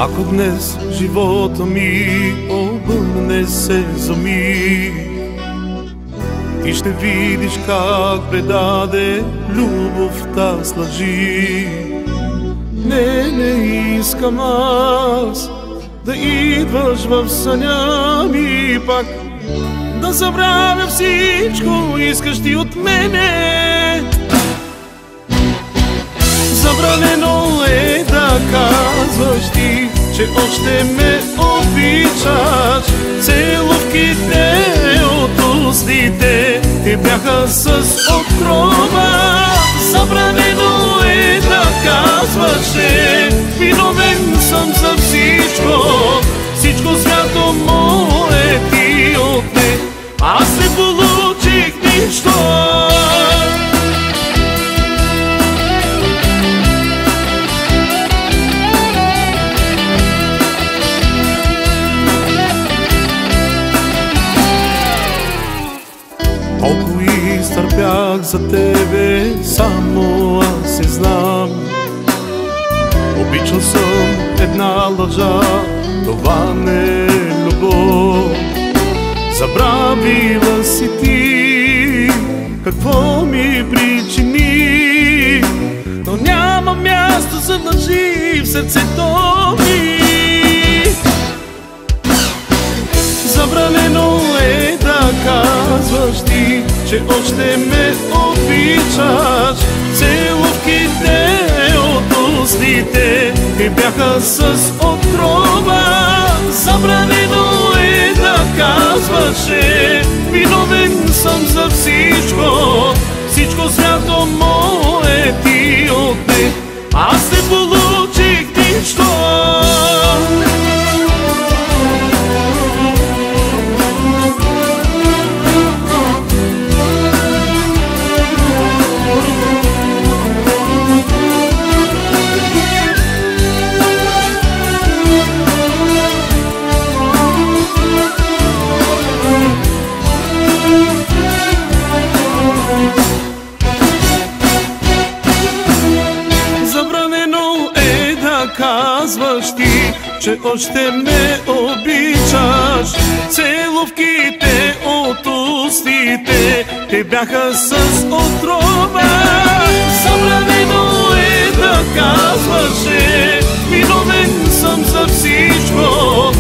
Ако днес живота ми обърне се за миг, ти ще видиш как предаде любовта с лъжи. Не искам аз да идваш в съня ми пак, да забравя всичко, искаш ти от мене. Забранено е да казваш ти, че още ме обичаш. Целувките от устите ти бяха с отрова. Забранено е да казваш, че виновен съм за всичко. Всичко свято мое ти отне, аз не получих нищо. Колко изтърпях за тебе, само аз се знам. Обичал съм една лъжа, това не е любов. Забравила си ти какво ми причини, но няма място за лъжи в сърцето ми. Забранено е да казваш ти, че още ме обичаш. Целувките от устите ти бяха с отрова. Забранено е да казваш, че виновен съм за всичко. Всичко свято мое ти отне, аз не получих нищо. Казваш ти, че още ме обичаш. Целувките от устите те бяха с отрова. Забранено е да казваш, че виновен съм за всичко.